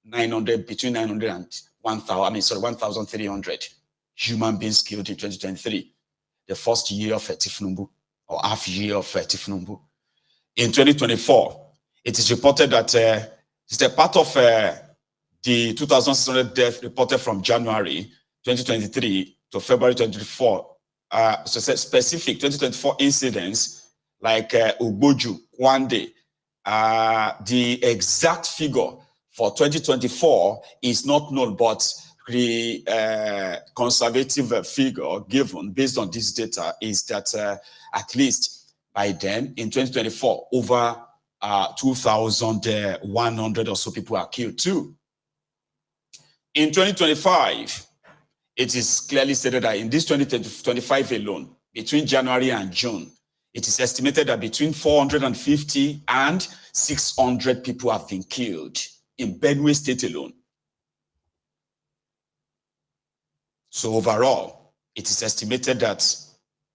900, between 900 and 1,300 human beings killed in 2023, the first year of Tifnumbu, or half year of Tifnumbu. In 2024, it is reported that it's a part of the 2,600 deaths reported from January 2023 to February 2024. So specific 2024 incidents like Ugboju, Kwande. The exact figure for 2024 is not known, but the conservative figure given based on this data is that at least by then in 2024, over 2,100 or so people are killed too. In 2025, it is clearly stated that in this 2025 alone, between January and June, it is estimated that between 450 and 600 people have been killed in Benue State alone. So overall, it is estimated that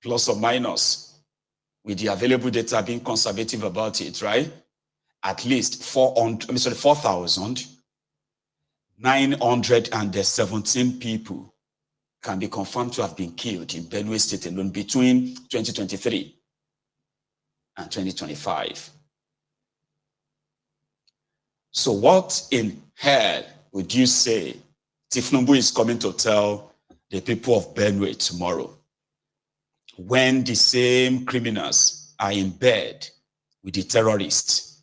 plus or minus, with the available data being conservative about it, right? At least 4,917 people can be confirmed to have been killed in Benue State alone between 2023 and 2025. So what in hell would you say Tifnumbu is coming to tell the people of Benue tomorrow, when the same criminals are in bed with the terrorists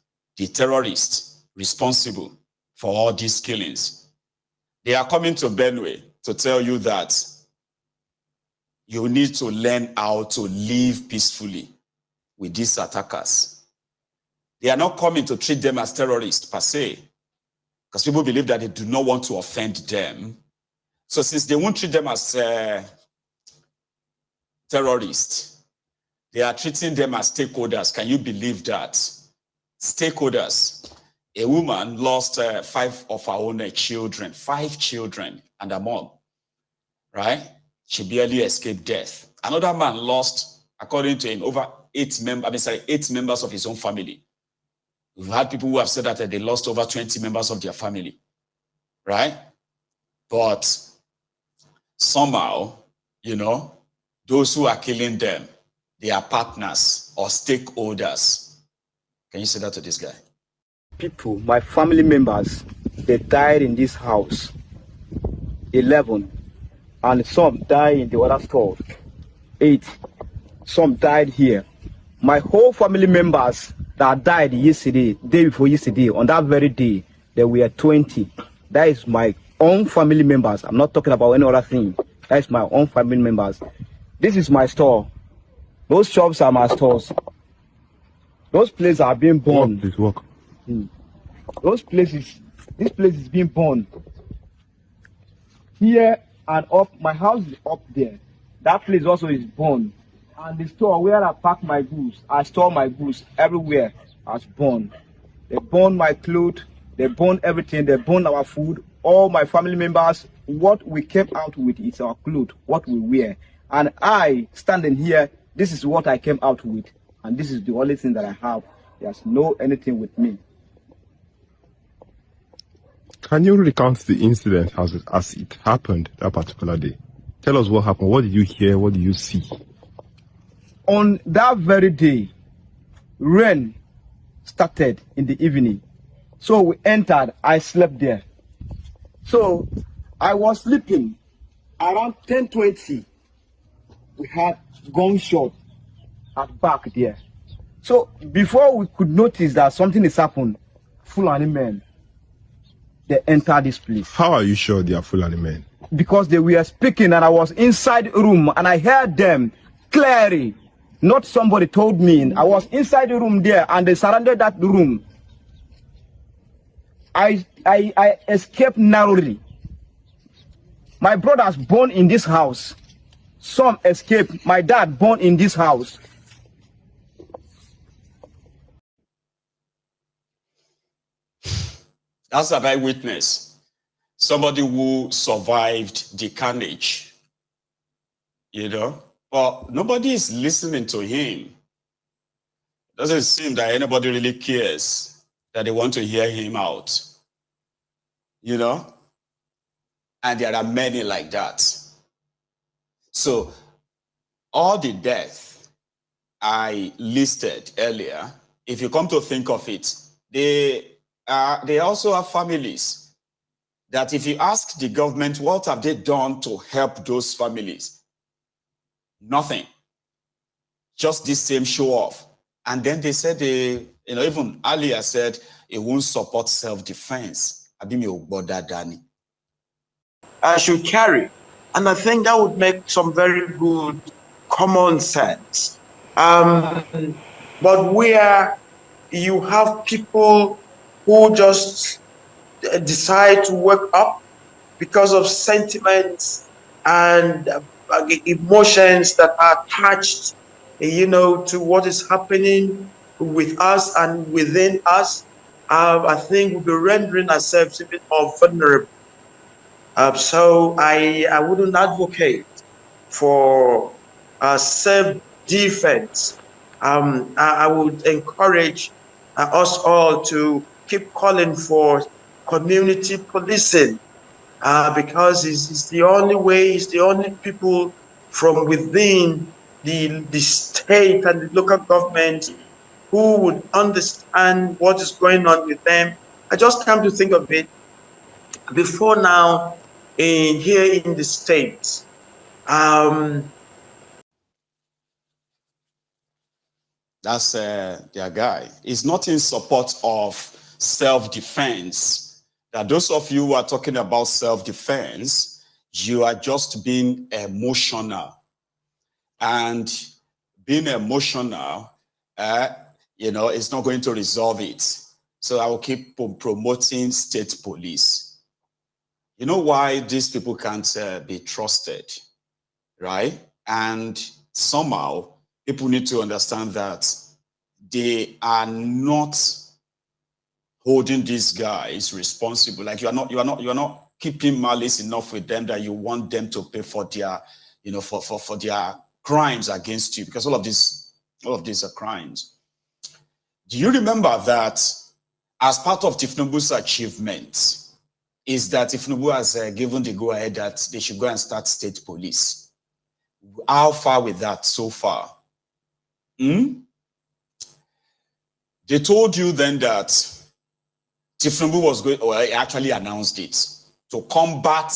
responsible for all these killings? They are coming to Benue to tell you that you need to learn how to live peacefully with these attackers. They are not coming to treat them as terrorists per se, because people believe that they do not want to offend them. So since they won't treat them as terrorists, they are treating them as stakeholders. Can you believe that? Stakeholders. A woman lost 5 of her own children, 5 children and a mom, right? She barely escaped death. Another man lost, according to him, over 8 members of his own family. We've had people who have said that they lost over 20 members of their family, right? But somehow, you know, those who are killing them, they are partners or stakeholders. Can you say that to this guy? People, my family members, they died in this house, 11, and some died in the other store, 8. Some died here. My whole family members that died yesterday, day before yesterday, on that very day, there were 20. That is my own family members. I'm not talking about any other thing. That is my own family members. This is my store. Those shops are my stores. Those places are being burned. Please walk. Those places, this place is being burned. Here and up, my house is up there. That place also is burned. And the store where I pack my goods, I store my goods everywhere, has burned. They burned my clothes, they burned everything, they burned our food. All my family members, what we came out with is our clothes, what we wear. And I, standing here, this is what I came out with. And this is the only thing that I have. There's no anything with me. Can you recount the incident as it happened that particular day? Tell us what happened. What did you hear? What did you see? On that very day, rain started in the evening. So we entered, I slept there. So I was sleeping around 10:20. We had gunshot at back there. So before we could notice that something has happened, Fulani men, they entered this place. How are you sure they are Fulani men? Because they were speaking and I was inside the room and I heard them clearly. Not somebody told me. I was inside the room there and they surrounded that room. I escaped narrowly. My brothers born in this house. Some escaped. My dad born in this house. That's an eyewitness. Somebody who survived the carnage. You know? But nobody is listening to him. Doesn't seem that anybody really cares that they want to hear him out. you know, and there are many like that. So all the deaths I listed earlier, if you come to think of it, they also have families that if you ask the government, what have they done to help those families? Nothing. Just this same show off. And then they said, even earlier said, it won't support self-defense. Should carry. And I think that would make some very good common sense. But where you have people who just decide to wake up because of sentiments and emotions that are attached, to what is happening with us and within us, I think we'll be rendering ourselves a bit more vulnerable. So I wouldn't advocate for self-defense. I would encourage us all to keep calling for community policing, because it's the only way, it's the only people from within the state and the local government who would understand what is going on with them. I just come to think of it, before now, here in the States, that's their guy. It's not in support of self-defense. That those of you who are talking about self-defense, you are just being emotional. And being emotional, it's not going to resolve it. So I will keep promoting state police. You know why these people can't be trusted, right? And somehow people need to understand that they are not holding these guys responsible. Like you are not keeping malice enough with them that you want them to pay for their, for their crimes against you, because all of these are crimes. Do you remember that as part of Tifnubu's achievement is that Tifnubu has given the go-ahead that they should go and start state police? How far with that so far? They told you then that Tifnubu was going, or he actually announced it, to combat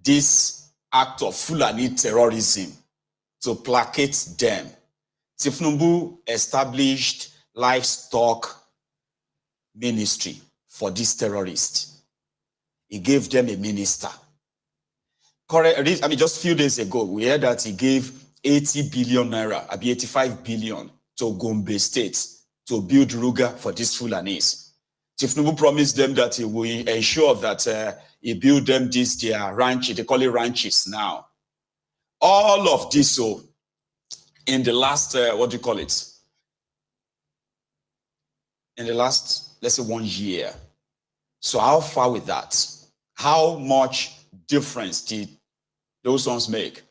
this act of Fulani terrorism, to placate them. Tifnubu established livestock ministry for these terrorists. He gave them a minister. Just a few days ago, we heard that he gave 80 billion naira, 85 billion to Gombe State to build Ruga for these Fulanis. Tifnubu promised them that he will ensure that he build them their ranch, they call it ranches now. All of this, in the last, in the last, let's say 1 year. So how far with that? How much difference did those ones make?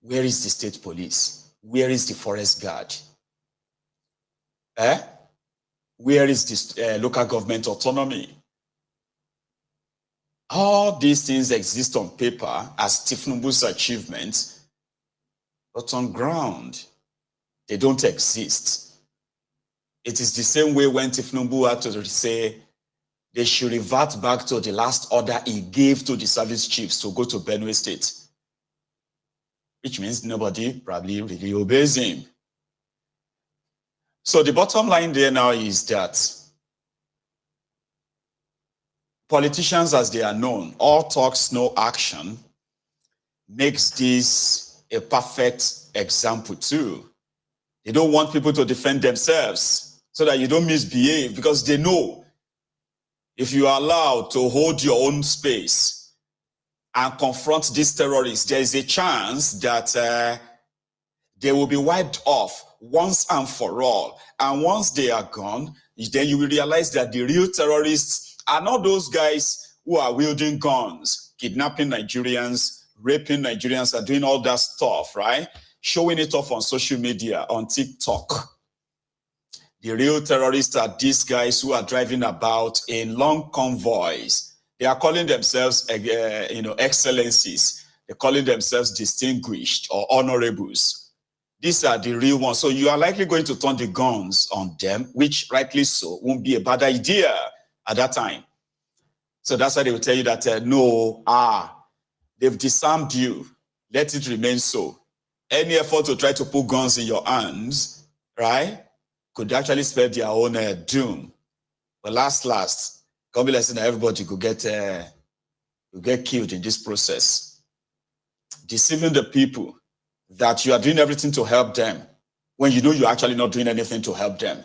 Where is the state police? Where is the forest guard? Where is this local government autonomy? All these things exist on paper as Tifnubu's achievements, but on ground, they don't exist. It is the same way when Tifnubu had to say they should revert back to the last order he gave to the service chiefs to go to Benue State, which means nobody probably really obeys him. So the bottom line there now is that politicians, as they are known, all talks, no action, makes this a perfect example too. They don't want people to defend themselves so that you don't misbehave, because they know if you are allowed to hold your own space and confront these terrorists, there is a chance that they will be wiped off once and for all. And once they are gone, then you will realize that the real terrorists are not those guys who are wielding guns, kidnapping Nigerians, raping Nigerians, are doing all that stuff, right? Showing it off on social media, on TikTok. The real terrorists are these guys who are driving about in long convoys. They are calling themselves, excellencies. They're calling themselves distinguished or honorables. These are the real ones. So you are likely going to turn the guns on them, which rightly so won't be a bad idea at that time. So that's why they will tell you that, they've disarmed you. Let it remain so. Any effort to try to put guns in your hands, right, could actually spell their own doom. But last, God bless you, everybody could get killed in this process. Deceiving the people that you are doing everything to help them when you know you're actually not doing anything to help them.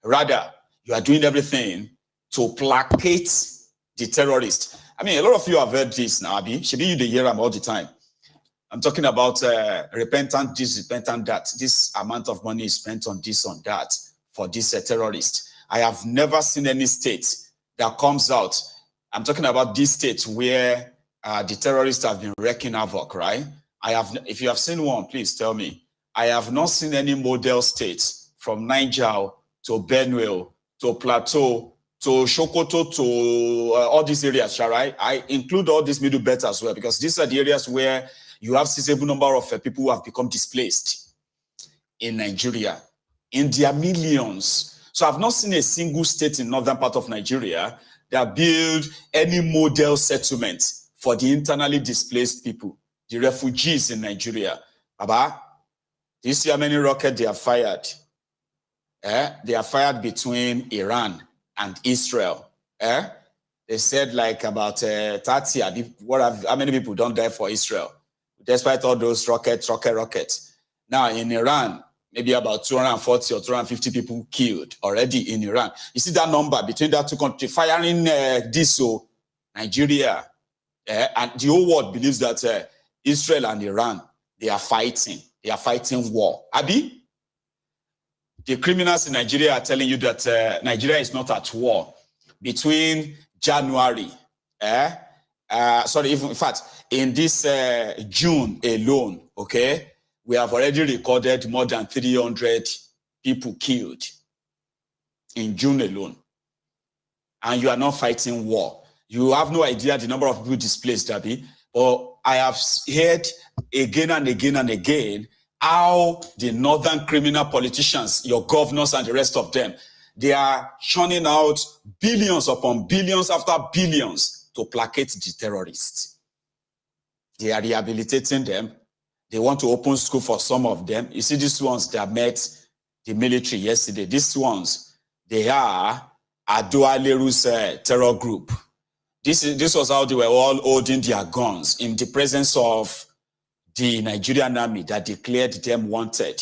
Rather, you are doing everything to placate the terrorist. I mean, a lot of you have heard this now, Abi. Should be you the hear them all the time. I'm talking about repentant this, repentant that. This amount of money is spent on this, on that for this terrorist. I have never seen any state that comes out. I'm talking about this state where the terrorists have been wreaking havoc, right? If you have seen one, please tell me. I have not seen any model states from Niger to Benue to Plateau to Sokoto to all these areas, right? I include all these middle belts as well, because these are the areas where you have sizable number of people who have become displaced in Nigeria in their millions. So I've not seen a single state in northern part of Nigeria that build any model settlement for the internally displaced people, the refugees in Nigeria. Baba, do you see how many rockets they have fired? They are fired between Iran and Israel. They said like about 30, how many people don't die for Israel? Despite all those rockets. Now in Iran, maybe about 240 or 250 people killed already in Iran. You see that number between that two countries firing Nigeria, and the whole world believes that Israel and Iran, they are fighting war. Abi, the criminals in Nigeria are telling you that Nigeria is not at war. Between January, in fact, in this June alone, okay, we have already recorded more than 300 people killed in June alone. And you are not fighting war. You have no idea the number of people displaced, Abi. But I have heard again and again and again how the northern criminal politicians, your governors and the rest of them, they are churning out billions upon billions after billions to placate the terrorists. They are rehabilitating them. They want to open school for some of them. You see these ones that met the military yesterday. These ones, they are Adua Leru's terror group. This was how they were all holding their guns in the presence of the Nigerian army that declared them wanted,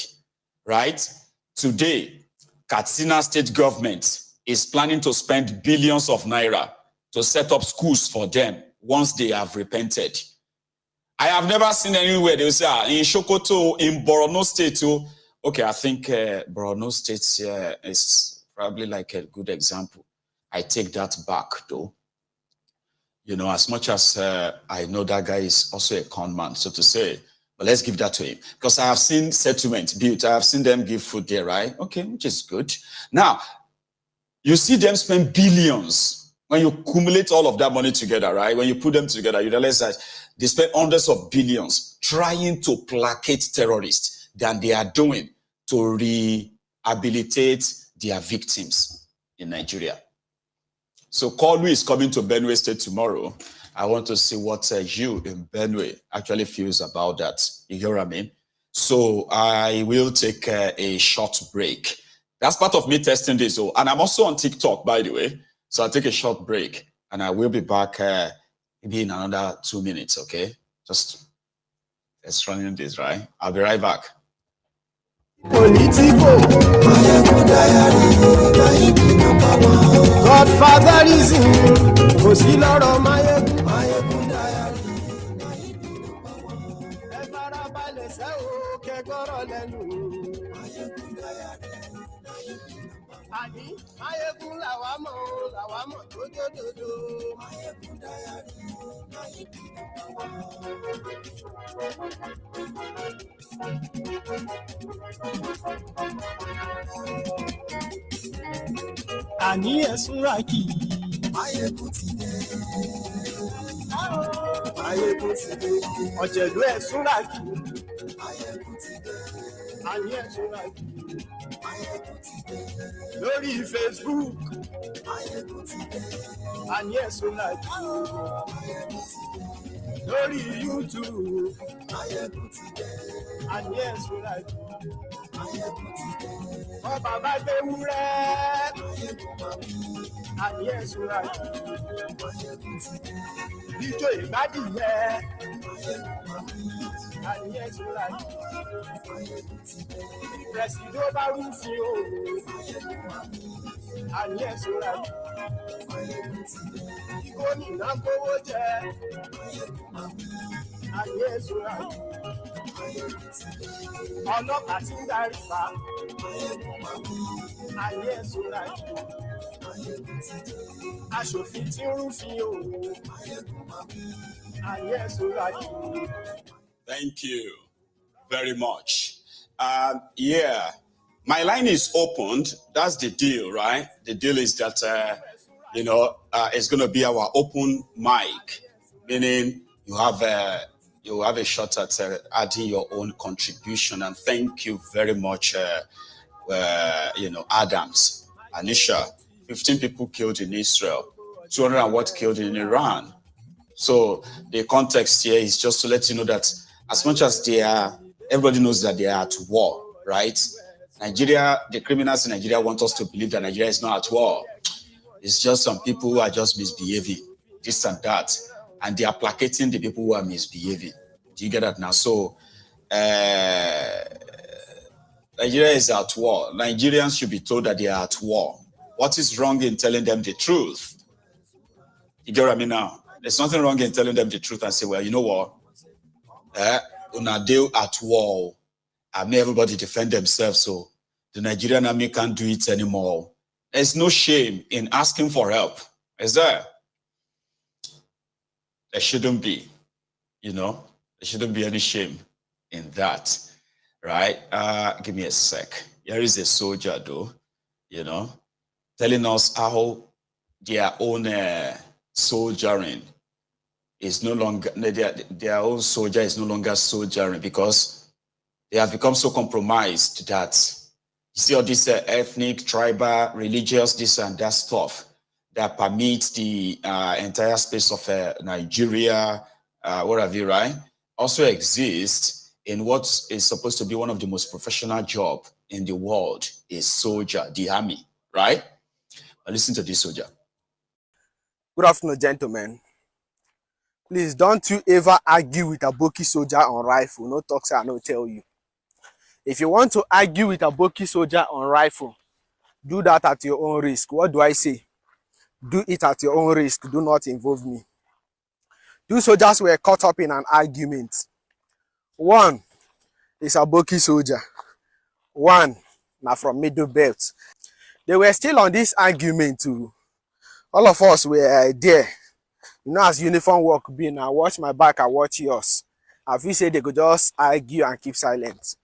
right? Today, Katsina state government is planning to spend billions of naira to set up schools for them once they have repented. I have never seen anywhere they will say, in Sokoto, in Borno state, okay, I think Borno state is probably like a good example. I take that back though. You know, as much as I know that guy is also a con man, so to say, but let's give that to him. Because I have seen settlements built. I have seen them give food there, right? Okay, which is good. Now, you see them spend billions. When you accumulate all of that money together, right? When you put them together, you realize that they spend hundreds of billions trying to placate terrorists than they are doing to rehabilitate their victims in Nigeria. So Kalu is coming to Benue State tomorrow. I want to see what you in Benue actually feels about that. You hear what I mean? So I will take a short break. That's part of me testing this. And I'm also on TikTok, by the way. So I'll take a short break and I will be back maybe in another 2 minutes, okay? Just let's run in this, right? I'll be right back. Godfatherism, kò sí lọ́rọ̀ Máyégún. Ẹ farabalẹ̀ sẹ́ o, kẹ́gbọ́rọ̀ lẹ́nu. àní máyégún làwa mọ̀ o làwa mọ̀ tó dòdòdò. máyégún dáyàrí máyégún làwa. àní ẹ̀sùn rà kì í. máyégún ti dé. máyégún ti dé. ọ̀jẹ̀lú ẹ̀sùn rà kì í. máyégún ti dé. àní ẹ̀sùn rà kì í. lórí Facebook àní ẹ̀sùn láti lórí YouTube àní ẹ̀sùn láti wọ́n bàbá gbé wúrẹ́ àní ẹ̀sùn láti jíjó ìgbádìyẹ àní ẹ̀sùn láti pẹ̀sìdó bá rúfin o àní ẹ̀sùn láti gómìnà kówó jẹ àní ẹ̀sùn láti ọlọ́pàá tí ń darí bá àní ẹ̀sùn láti aṣòfin tí ń rúfin o àní ẹ̀sùn láti. Thank you very much. Yeah, my line is opened. That's the deal, right? The deal is that, it's going to be our open mic, meaning you have a shot at adding your own contribution. And thank you very much, Adams, Anisha. 15 people killed in Israel, 200 and what killed in Iran. So the context here is just to let you know that as much as everybody knows that they are at war, right? Nigeria, the criminals in Nigeria want us to believe that Nigeria is not at war. It's just some people who are just misbehaving, this and that. And they are placating the people who are misbehaving. Do you get that now? So Nigeria is at war. Nigerians should be told that they are at war. What is wrong in telling them the truth? You get what I mean now? There's nothing wrong in telling them the truth and say, well, you know what? Una deal at war. I mean, everybody defend themselves, so the Nigerian army can't do it anymore. There's no shame in asking for help, is there? There shouldn't be, there shouldn't be any shame in that, right? Give me a sec. Here is a soldier, though, telling us how their own soldiering is no longer, their own soldier is no longer soldiering because they have become so compromised that you see all this ethnic, tribal, religious, this and that stuff that permits the entire space of Nigeria, what have you, right? Also exists in what is supposed to be one of the most professional jobs in the world, is soldier, the army, right? But listen to this soldier. Good afternoon, gentlemen. Please don't you ever argue with a Boki soldier on rifle. No talk, say I no tell you. If you want to argue with a Boki soldier on rifle, do that at your own risk. What do I say? Do it at your own risk. Do not involve me. Two soldiers were caught up in an argument. One is a Boki soldier. One now from Middle Belt. They were still on this argument too. All of us were there. As uniform work being, I watch my back, I watch yours. I feel say they could just argue and keep silent.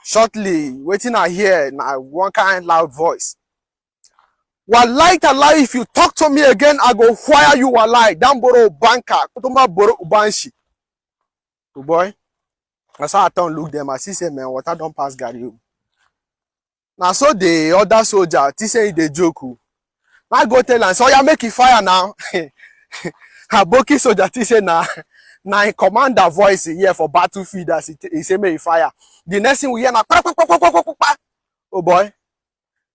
Shortly, waiting I hear now one kind loud voice. Wallahi tallahi, if you talk to me again, I go fire you wallahi. Damboro banker, kutuma boro ubanshi. Oh boy. That's how I turn look them. I see say man, water don't pass Gary. Now so the other soldier, he say they joke. I go tell and so you make it fire now. A Boki soldier say na commander voice here for battlefield as he say make fire. The next thing we hear na oh boy,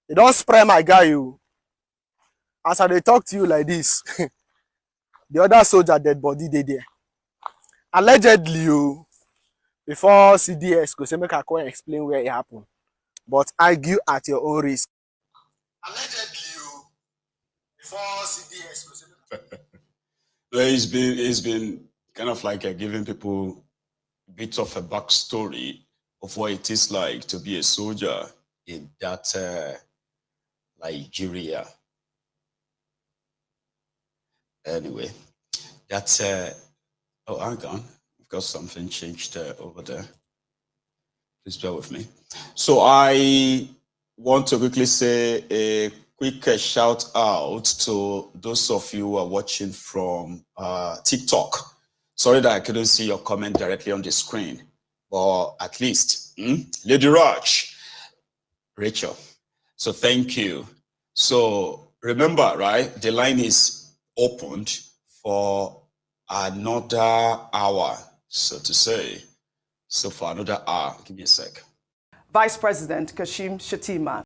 you don't spray my guy you. As I talk to you like this, the other soldier dead body they there. Allegedly you before CDS go say make I come explain where it happened. But argue at your own risk. Allegedly It's been kind of like giving people a bit of a backstory of what it is like to be a soldier in that Nigeria. Anyway, that's oh, hang on, I've got something changed over there. Please bear with me. So I want to quickly say a quick shout out to those of you who are watching from TikTok. Sorry that I couldn't see your comment directly on the screen, but at least Lady Raj, Rachel. So thank you. So remember, right? The line is opened for another hour, so to say. So for another hour, give me a sec. Vice President Kashim Shettima